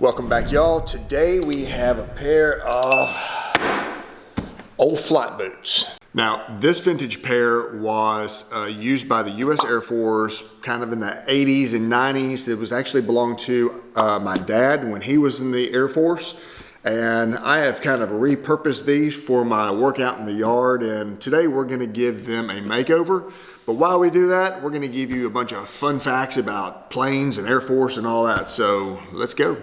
Welcome back, y'all. Today we have a pair of old flat boots. Now, this vintage pair was used by the U.S. Air Force kind of in the 80s and 90s. It was actually belonged to my dad when he was in the Air Force. And I have kind of repurposed these for my workout in the yard. And today we're gonna give them a makeover. But while we do that, we're gonna give you a bunch of fun facts about planes and Air Force and all that. So let's go.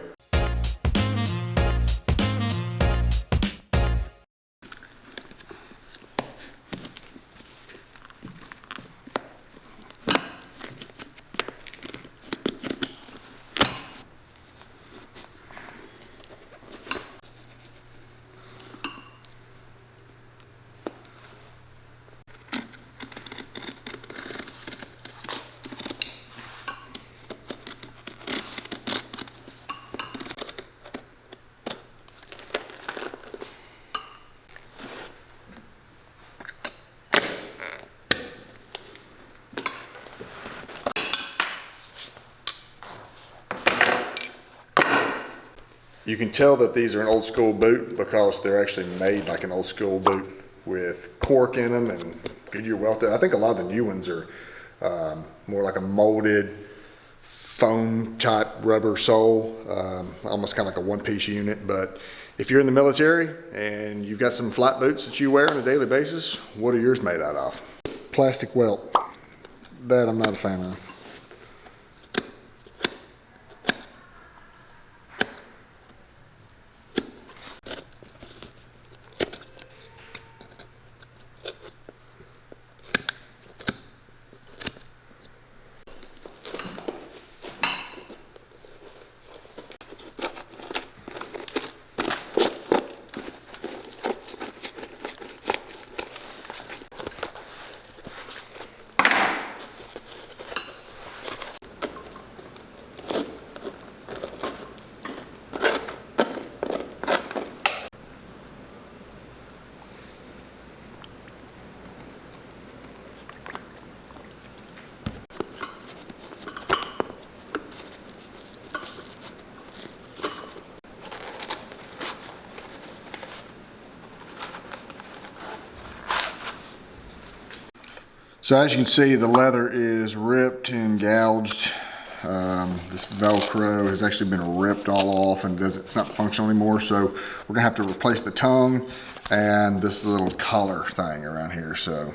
You can tell that these are an old school boot because they're actually made like an old school boot with cork in them and Goodyear welted. I think a lot of the new ones are more like a molded foam type rubber sole, almost kind of like a one-piece unit. But if you're in the military and you've got some flat boots that you wear on a daily basis, what are yours made out of? Plastic welt. That I'm not a fan of. So as you can see, the leather is ripped and gouged. This Velcro has actually been ripped all off and it's not functional anymore. So we're gonna have to replace the tongue and this little collar thing around here. So.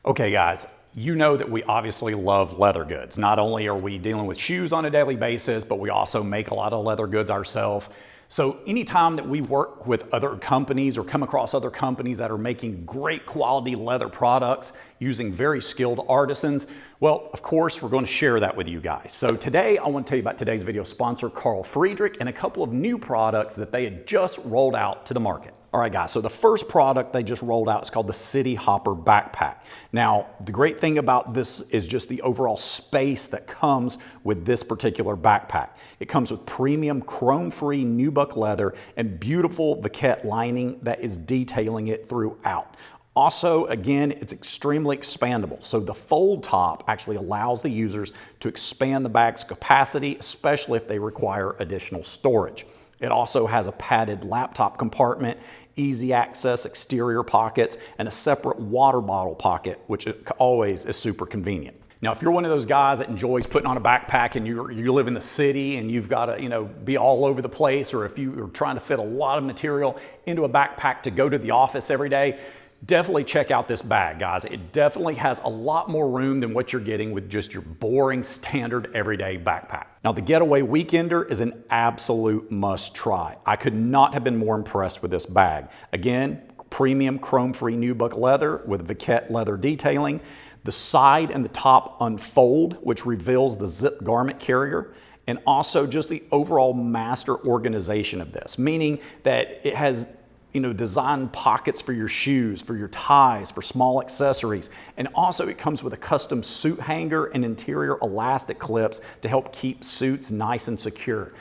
Okay guys, you know that we obviously love leather goods. Not only are we dealing with shoes on a daily basis, but we also make a lot of leather goods ourselves. So anytime that we work with other companies or come across other companies that are making great quality leather products using very skilled artisans, well, of course, we're going to share that with you guys. So today, I want to tell you about today's video sponsor, Carl Friedrich, and a couple of new products that they had just rolled out to the market. All right, guys, so the first product they just rolled out is called the City Hopper Backpack. Now, the great thing about this is just the overall space that comes with this particular backpack. It comes with premium chrome-free nubuck leather and beautiful vaquette lining that is detailing it throughout. Also, again, it's extremely expandable. So the fold top actually allows the users to expand the bag's capacity, especially if they require additional storage. It also has a padded laptop compartment, easy access exterior pockets, and a separate water bottle pocket, which always is super convenient. Now, if you're one of those guys that enjoys putting on a backpack and you live in the city and you've got to, be all over the place, or if you are trying to fit a lot of material into a backpack to go to the office every day, definitely check out this bag, guys. It definitely has a lot more room than what you're getting with just your boring standard everyday backpack. Now, the Getaway Weekender is an absolute must try. I could not have been more impressed with this bag. Again, premium chrome-free nubuck leather with Viquette leather detailing. The side and the top unfold, which reveals the zip garment carrier, and also just the overall master organization of this, meaning that it has designed pockets for your shoes, for your ties, for small accessories. And also it comes with a custom suit hanger and interior elastic clips to help keep suits nice and secure.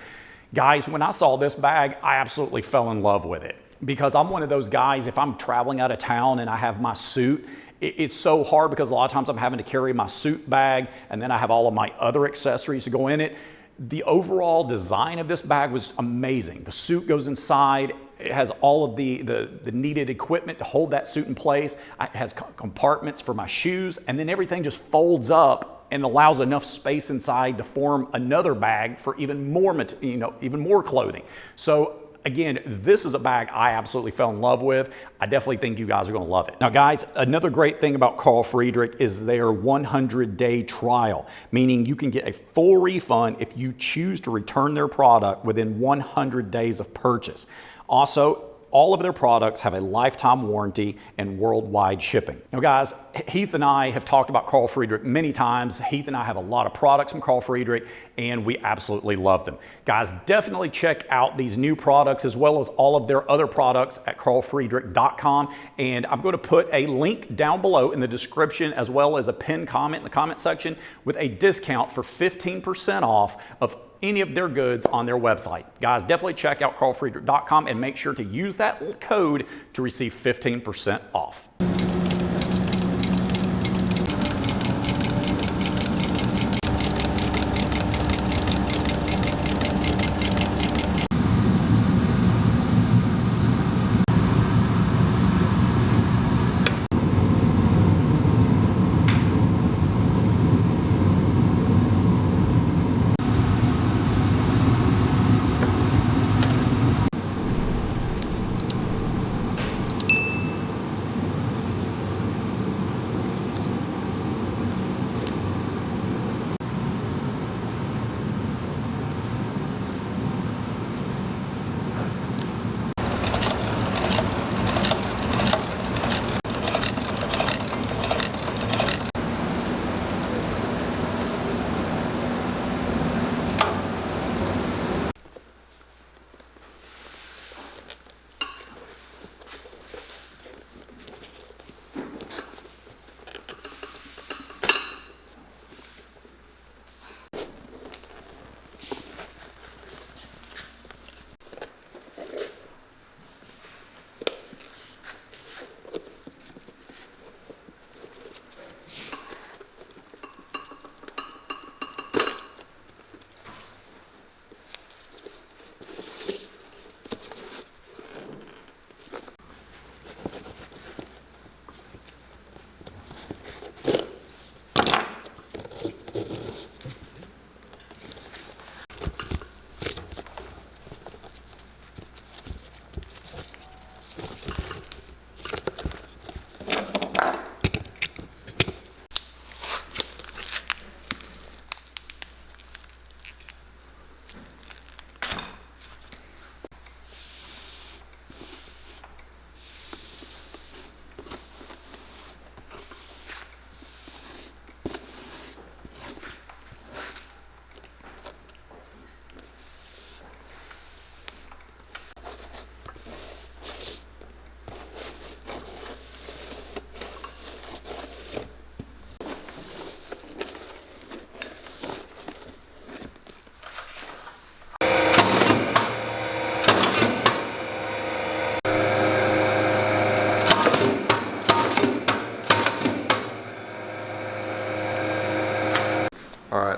Guys, when I saw this bag, I absolutely fell in love with it, because I'm one of those guys, if I'm traveling out of town and I have my suit, it's so hard because a lot of times I'm having to carry my suit bag and then I have all of my other accessories to go in it. The overall design of this bag was amazing. The suit goes inside. It has all of the needed equipment to hold that suit in place. It has compartments for my shoes, and then everything just folds up and allows enough space inside to form another bag for even more clothing. So again, this is a bag I absolutely fell in love with. I definitely think you guys are gonna love it. Now guys, another great thing about Carl Friedrich is their 100-day trial, meaning you can get a full refund if you choose to return their product within 100 days of purchase. Also, all of their products have a lifetime warranty and worldwide shipping. Now guys, Heath and I have talked about Carl Friedrich many times. Heath and I have a lot of products from Carl Friedrich and we absolutely love them. Guys, definitely check out these new products as well as all of their other products at carlfriedrich.com. And I'm going to put a link down below in the description as well as a pinned comment in the comment section with a discount for 15% off of any of their goods on their website. Guys, definitely check out carlfriedrich.com and make sure to use that code to receive 15% off.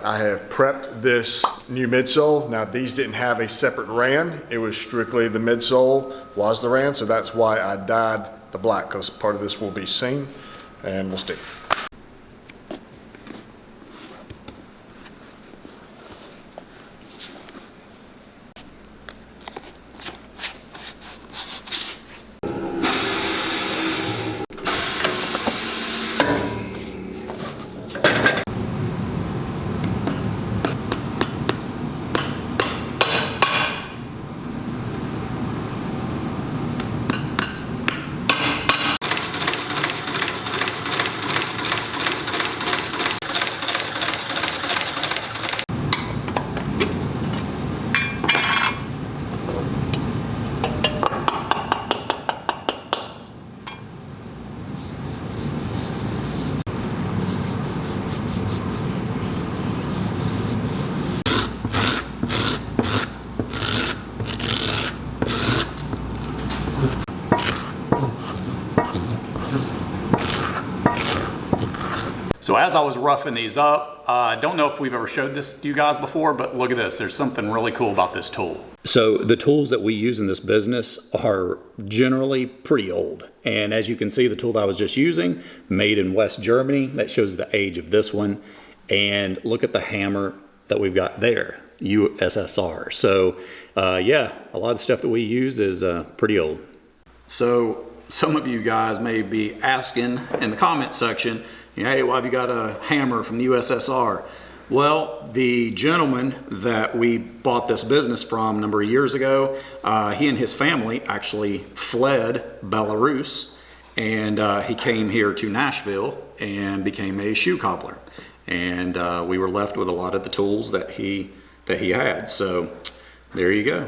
I have prepped this new midsole. Now these didn't have a separate ran. It was strictly the midsole was the ran, so that's why I dyed the black, because part of this will be seen, and we'll stick. as I was roughing these up, I don't know if we've ever showed this to you guys before, but look at this. There's something really cool about this tool. So the tools that we use in this business are generally pretty old. And as you can see, the tool that I was just using, made in West Germany, that shows the age of this one. And look at the hammer that we've got there, USSR. So yeah, a lot of the stuff that we use is pretty old. So some of you guys may be asking in the comment section, hey, why have you got a hammer from the USSR? Well, the gentleman that we bought this business from a number of years ago, he and his family actually fled Belarus, and he came here to Nashville and became a shoe cobbler. And we were left with a lot of the tools that he had. So there you go.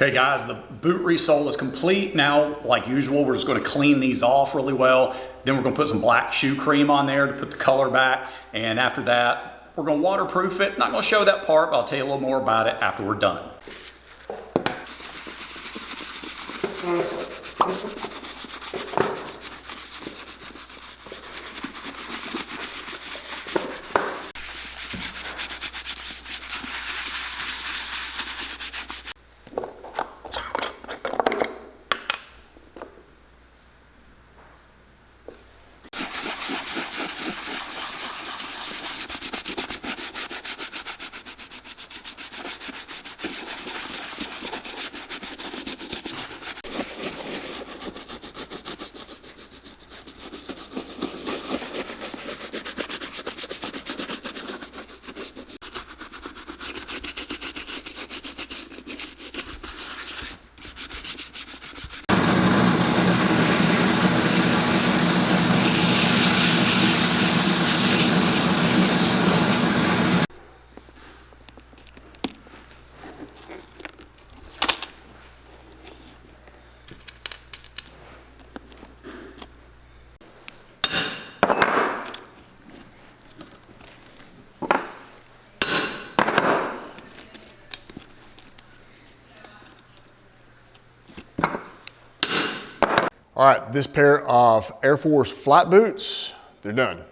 Okay guys, the boot resole is complete. Now, like usual, we're just gonna clean these off really well. Then we're gonna put some black shoe cream on there to put the color back. And after that, we're gonna waterproof it. Not gonna show that part, but I'll tell you a little more about it after we're done. All right, this pair of Air Force flat boots, they're done.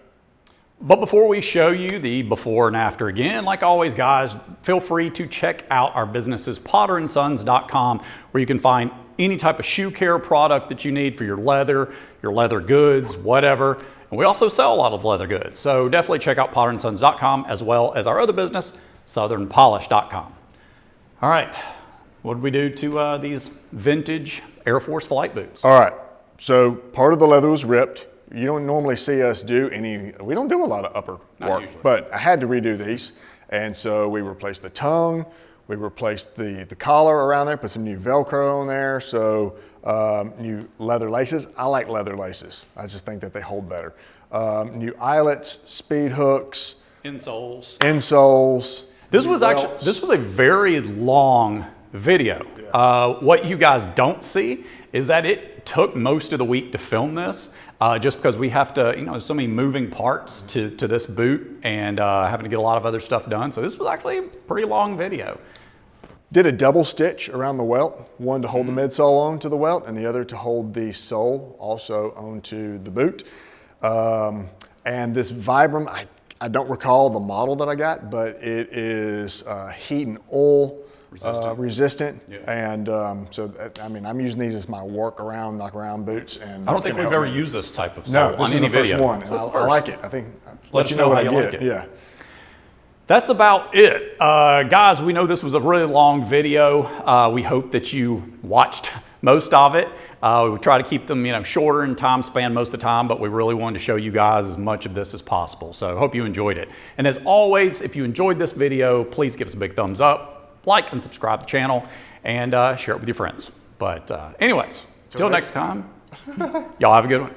But before we show you the before and after again, like always guys, feel free to check out our businesses, potterandsons.com, where you can find any type of shoe care product that you need for your leather goods, whatever. And we also sell a lot of leather goods. So definitely check out potterandsons.com as well as our other business, southernpolish.com. All right, what did we do to these vintage Air Force flight boots? All right, so part of the leather was ripped. You don't normally see us do we don't do a lot of upper work, but I had to redo these. And so we replaced the tongue, we replaced the collar around there, put some new Velcro on there, so new leather laces. I like leather laces. I just think that they hold better. New eyelets, speed hooks. Insoles. This was a very long video. Yeah. What you guys don't see is that it took most of the week to film this. Just because we have to, so many moving parts to this boot and having to get a lot of other stuff done. So this was actually a pretty long video. Did a double stitch around the welt, one to hold the midsole onto the welt and the other to hold the sole also onto the boot. And this Vibram, I don't recall the model that I got, but it is heat and oil resistant. Yeah. And I'm using these as my knock around boots. And I don't think we've ever used this type of sole on any video. This is the first one, and I like it. I think, let you know what I get. Yeah. That's about it. Guys, we know this was a really long video. We hope that you watched most of it. We try to keep them, shorter in time span most of the time, but we really wanted to show you guys as much of this as possible. So hope you enjoyed it. And as always, if you enjoyed this video, please give us a big thumbs up, like and subscribe to the channel, and share it with your friends. But anyways, till next time, y'all have a good one.